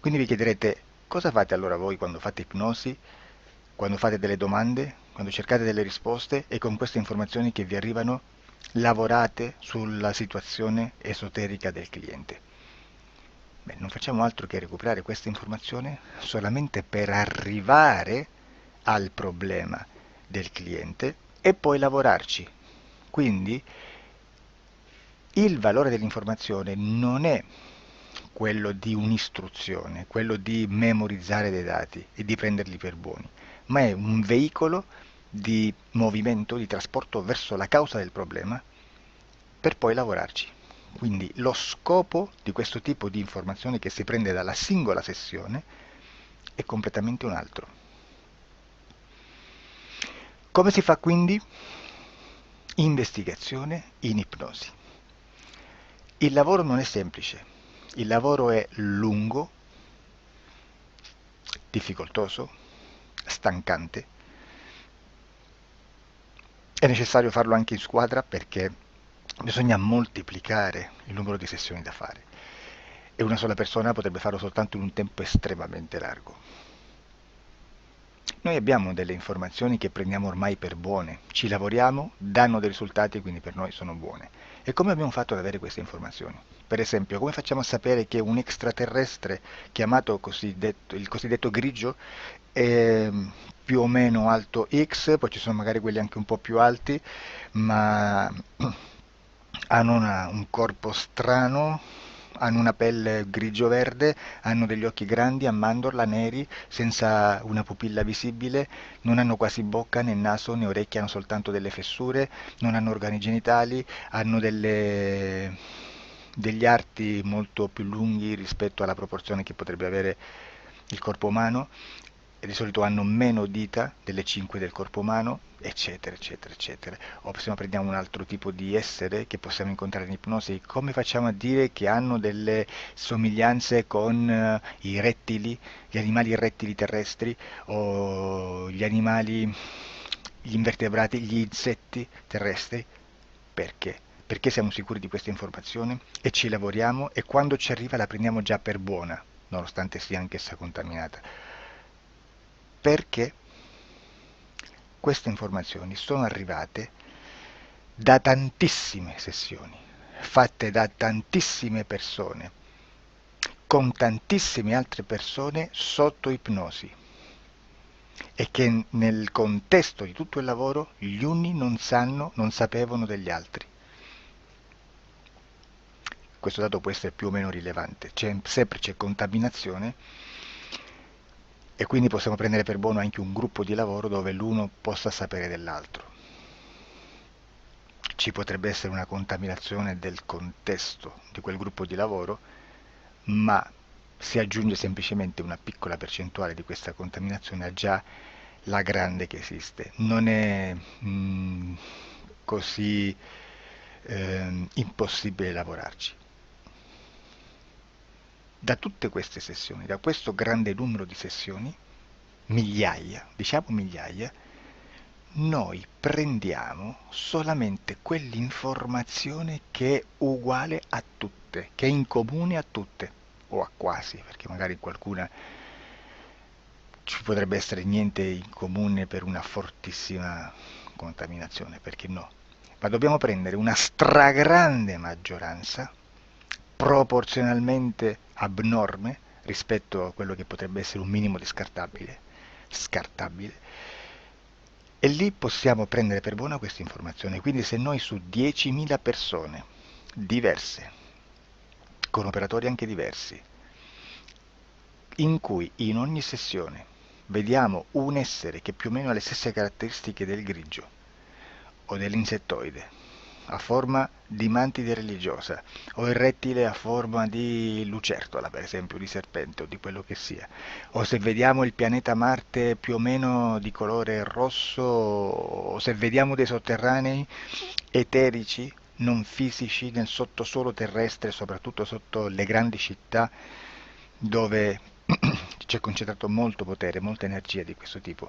Quindi vi chiederete cosa fate allora voi quando fate ipnosi, quando fate delle domande, quando cercate delle risposte e con queste informazioni che vi arrivano lavorate sulla situazione esoterica del cliente. Beh, non facciamo altro che recuperare questa informazione solamente per arrivare al problema del cliente e poi lavorarci. Quindi il valore dell'informazione non è quello di un'istruzione, quello di memorizzare dei dati e di prenderli per buoni, ma è un veicolo di movimento, di trasporto verso la causa del problema per poi lavorarci. Quindi lo scopo di questo tipo di informazione che si prende dalla singola sessione è completamente un altro. Come si fa quindi? Investigazione in ipnosi. Il lavoro non è semplice, il lavoro è lungo, difficoltoso, stancante. È necessario farlo anche in squadra perché bisogna moltiplicare il numero di sessioni da fare e una sola persona potrebbe farlo soltanto in un tempo estremamente largo. Noi abbiamo delle informazioni che prendiamo ormai per buone, ci lavoriamo, danno dei risultati e quindi per noi sono buone. E come abbiamo fatto ad avere queste informazioni? Per esempio, come facciamo a sapere che un extraterrestre chiamato il cosiddetto grigio è più o meno alto X, poi ci sono magari quelli anche un po' più alti, ma hanno un corpo strano, hanno una pelle grigio-verde, hanno degli occhi grandi a mandorla, neri, senza una pupilla visibile, non hanno quasi bocca né naso né orecchie, hanno soltanto delle fessure, non hanno organi genitali, hanno degli arti molto più lunghi rispetto alla proporzione che potrebbe avere il corpo umano e di solito hanno meno dita delle 5 del corpo umano, eccetera, eccetera, eccetera. O se no prendiamo un altro tipo di essere che possiamo incontrare in ipnosi, come facciamo a dire che hanno delle somiglianze con i rettili, gli animali rettili terrestri o gli invertebrati, gli insetti terrestri? Perché? Perché siamo sicuri di questa informazione e ci lavoriamo e quando ci arriva la prendiamo già per buona, nonostante sia anch'essa contaminata. Perché queste informazioni sono arrivate da tantissime sessioni, fatte da tantissime persone, con tantissime altre persone sotto ipnosi e che nel contesto di tutto il lavoro gli uni non sapevano degli altri. Questo dato può essere più o meno rilevante, sempre c'è contaminazione e quindi possiamo prendere per buono anche un gruppo di lavoro dove l'uno possa sapere dell'altro. Ci potrebbe essere una contaminazione del contesto di quel gruppo di lavoro, ma si aggiunge semplicemente una piccola percentuale di questa contaminazione a già la grande che esiste. Non è così impossibile lavorarci. Da tutte queste sessioni, da questo grande numero di sessioni, migliaia, diciamo migliaia, noi prendiamo solamente quell'informazione che è uguale a tutte, che è in comune a tutte, o a quasi, perché magari qualcuna ci potrebbe essere niente in comune per una fortissima contaminazione, perché no? Ma dobbiamo prendere una stragrande maggioranza proporzionalmente abnorme rispetto a quello che potrebbe essere un minimo di scartabile, e lì possiamo prendere per buona questa informazione. Quindi se noi su 10.000 persone diverse, con operatori anche diversi, in cui in ogni sessione vediamo un essere che più o meno ha le stesse caratteristiche del grigio o dell'insettoide, a forma di mantide religiosa, o il rettile a forma di lucertola, per esempio, di serpente o di quello che sia, o se vediamo il pianeta Marte più o meno di colore rosso, o se vediamo dei sotterranei eterici, non fisici, nel sottosuolo terrestre, soprattutto sotto le grandi città, dove c'è concentrato molto potere, molta energia di questo tipo,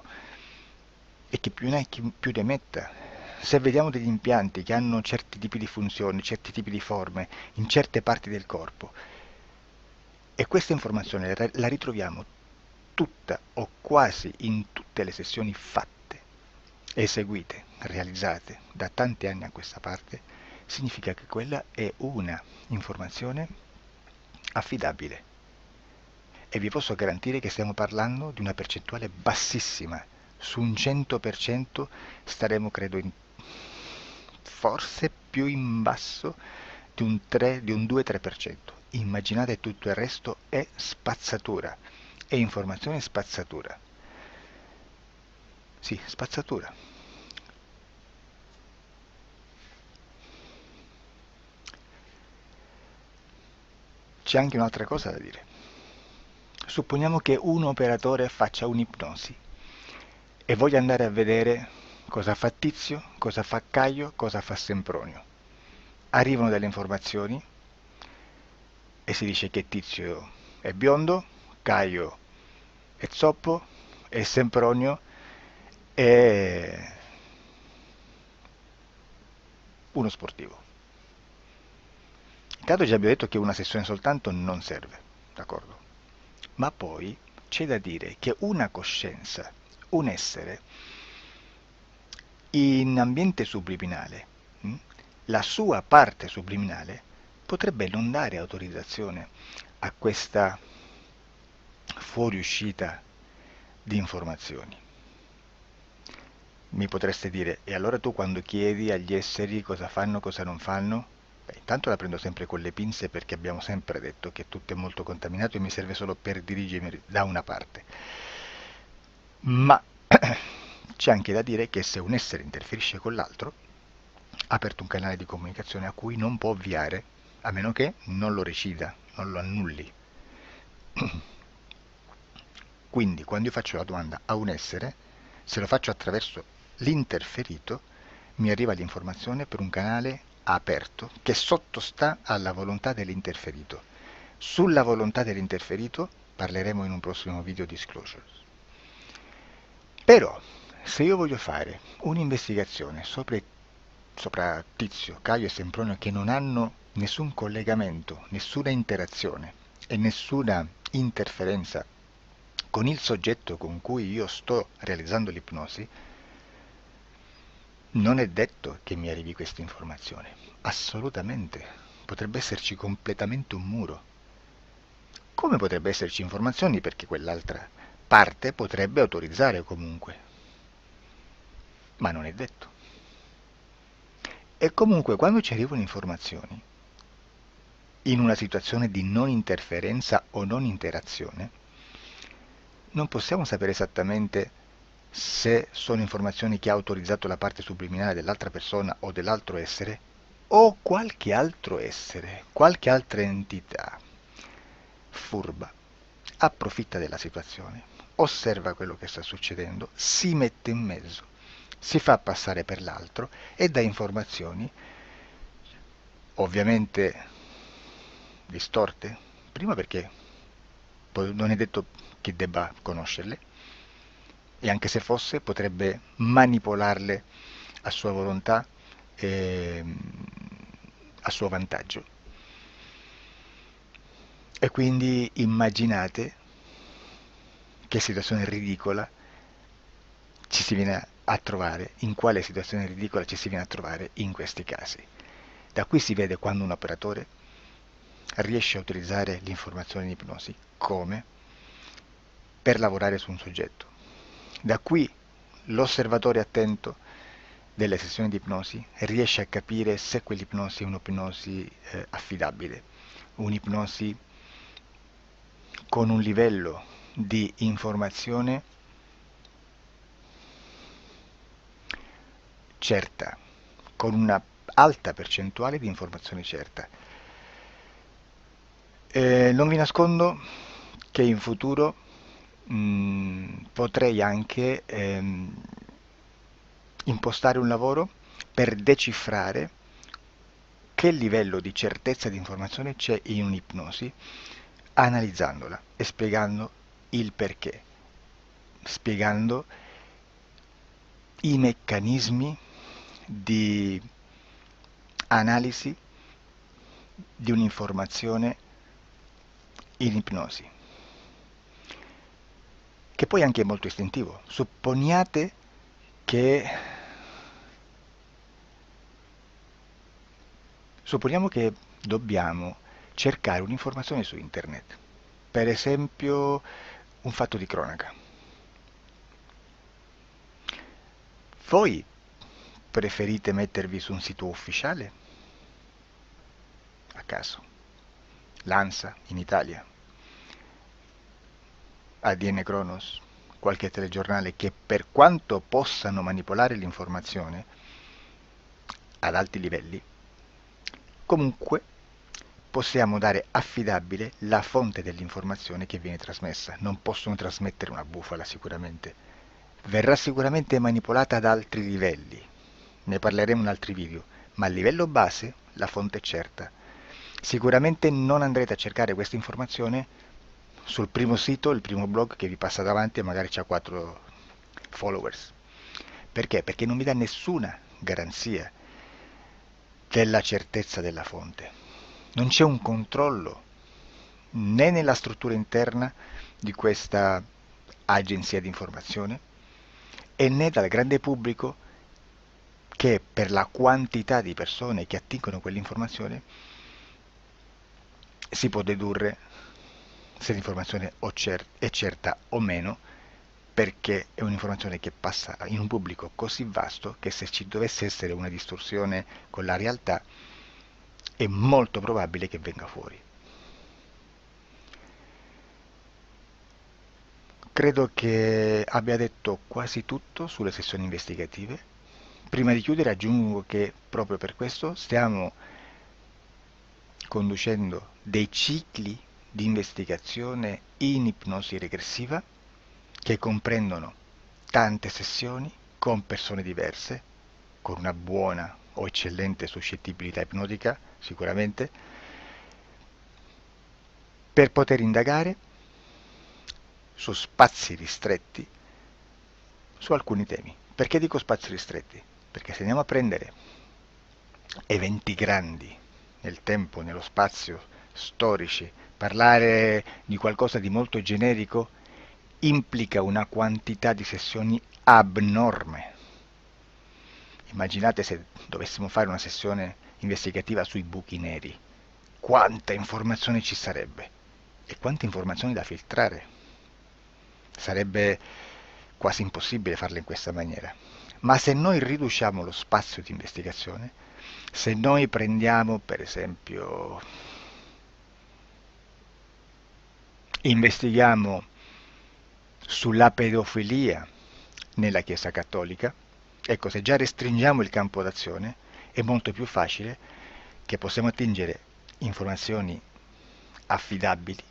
e che più ne hai più ne metta. Se vediamo degli impianti che hanno certi tipi di funzioni, certi tipi di forme in certe parti del corpo, e questa informazione la ritroviamo tutta o quasi in tutte le sessioni fatte, eseguite, realizzate da tanti anni a questa parte, significa che quella è una informazione affidabile. E vi posso garantire che stiamo parlando di una percentuale bassissima. Su un 100% staremo, credo, forse più in basso di un 3, di un 2-3%. Immaginate, tutto il resto è spazzatura, è informazione spazzatura. Sì, spazzatura. C'è anche un'altra cosa da dire. Supponiamo che un operatore faccia un'ipnosi e voglia andare a vedere cosa fa Tizio, cosa fa Caio, cosa fa Sempronio. Arrivano delle informazioni e si dice che Tizio è biondo, Caio è zoppo e Sempronio è uno sportivo. Intanto già abbiamo detto che una sessione soltanto non serve, d'accordo? Ma poi c'è da dire che una coscienza, un essere, in ambiente subliminale, la sua parte subliminale potrebbe non dare autorizzazione a questa fuoriuscita di informazioni. Mi potreste dire, e allora tu quando chiedi agli esseri cosa fanno, cosa non fanno? Beh, intanto la prendo sempre con le pinze, perché abbiamo sempre detto che tutto è molto contaminato e mi serve solo per dirigermi da una parte. Ma c'è anche da dire che se un essere interferisce con l'altro, ha aperto un canale di comunicazione a cui non può ovviare, a meno che non lo recida, non lo annulli. Quindi quando io faccio la domanda a un essere, se lo faccio attraverso l'interferito, mi arriva l'informazione per un canale aperto che sottostà alla volontà dell'interferito. Sulla volontà dell'interferito parleremo in un prossimo video disclosures. Però, se io voglio fare un'investigazione sopra Tizio, Caio e Sempronio, che non hanno nessun collegamento, nessuna interazione e nessuna interferenza con il soggetto con cui io sto realizzando l'ipnosi, non è detto che mi arrivi questa informazione. Assolutamente. Potrebbe esserci completamente un muro. Come potrebbe esserci informazioni, perché quell'altra parte potrebbe autorizzare comunque. Ma non è detto. E comunque quando ci arrivano informazioni, in una situazione di non interferenza o non interazione, non possiamo sapere esattamente se sono informazioni che ha autorizzato la parte subliminale dell'altra persona o dell'altro essere, o qualche altro essere, qualche altra entità furba approfitta della situazione, osserva quello che sta succedendo, si mette in mezzo, si fa passare per l'altro e dà informazioni ovviamente distorte, prima perché non è detto che debba conoscerle, e anche se fosse potrebbe manipolarle a sua volontà e a suo vantaggio. E quindi immaginate che situazione ridicola ci si viene a trovare, in quale situazione ridicola ci si viene a trovare in questi casi. Da qui si vede quando un operatore riesce a utilizzare l'informazione in ipnosi. Come? Per lavorare su un soggetto. Da qui l'osservatore attento delle sessioni di ipnosi riesce a capire se quell'ipnosi è un'ipnosi affidabile, un'ipnosi con un livello di informazione certa, con una alta percentuale di informazione certa. Non vi nascondo che in futuro potrei anche impostare un lavoro per decifrare che livello di certezza di informazione c'è in un'ipnosi, analizzandola e spiegando il perché, spiegando i meccanismi di analisi di un'informazione in ipnosi, che poi anche è molto istintivo. Supponiamo che dobbiamo cercare un'informazione su internet, per esempio un fatto di cronaca. Voi preferite mettervi su un sito ufficiale? A caso. L'ANSA in Italia, ADN Kronos, qualche telegiornale che per quanto possano manipolare l'informazione ad alti livelli, comunque possiamo dare affidabile la fonte dell'informazione che viene trasmessa. Non possono trasmettere una bufala sicuramente. Verrà sicuramente manipolata ad altri livelli. Ne parleremo in altri video, ma a livello base la fonte è certa. Sicuramente non andrete a cercare questa informazione sul primo sito, il primo blog che vi passa davanti e magari c'ha 4 followers. Perché? Perché non vi dà nessuna garanzia della certezza della fonte. Non c'è un controllo né nella struttura interna di questa agenzia di informazione e né dal grande pubblico, che per la quantità di persone che attingono quell'informazione si può dedurre se l'informazione è certa o meno, perché è un'informazione che passa in un pubblico così vasto che se ci dovesse essere una distorsione con la realtà è molto probabile che venga fuori. Credo che abbia detto quasi tutto sulle sessioni investigative. Prima di chiudere aggiungo che proprio per questo stiamo conducendo dei cicli di investigazione in ipnosi regressiva che comprendono tante sessioni con persone diverse, con una buona o eccellente suscettibilità ipnotica sicuramente, per poter indagare su spazi ristretti su alcuni temi. Perché dico spazi ristretti? Perché se andiamo a prendere eventi grandi nel tempo, nello spazio, storici, parlare di qualcosa di molto generico implica una quantità di sessioni abnorme. Immaginate se dovessimo fare una sessione investigativa sui buchi neri, quanta informazione ci sarebbe e quante informazioni da filtrare. Sarebbe quasi impossibile farla in questa maniera. Ma se noi riduciamo lo spazio di investigazione, se noi prendiamo per esempio, investighiamo sulla pedofilia nella Chiesa Cattolica, ecco, se già restringiamo il campo d'azione è molto più facile che possiamo attingere informazioni affidabili,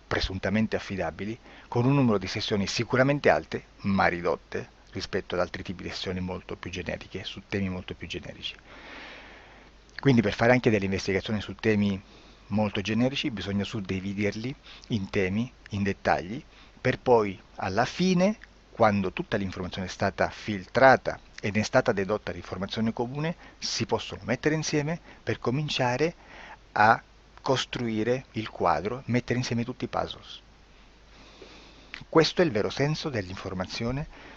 presuntamente affidabili, con un numero di sessioni sicuramente alte, ma ridotte rispetto ad altri tipi di sessioni molto più generiche, su temi molto più generici. Quindi per fare anche delle investigazioni su temi molto generici bisogna suddividerli in temi, in dettagli, per poi alla fine, quando tutta l'informazione è stata filtrata ed è stata dedotta di informazione comune, si possono mettere insieme per cominciare a costruire il quadro, mettere insieme tutti i puzzles. Questo è il vero senso dell'informazione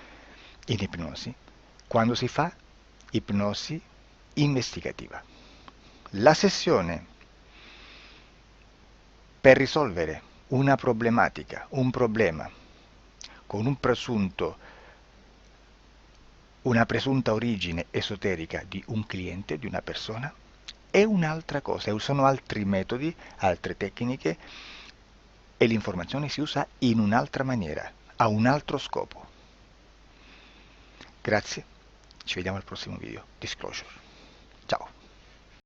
in ipnosi, quando si fa ipnosi investigativa. La sessione per risolvere una problematica, un problema, con una presunta origine esoterica di un cliente, di una persona, è un'altra cosa, sono altri metodi, altre tecniche e l'informazione si usa in un'altra maniera, ha un altro scopo. Grazie, ci vediamo al prossimo video. Disclosure.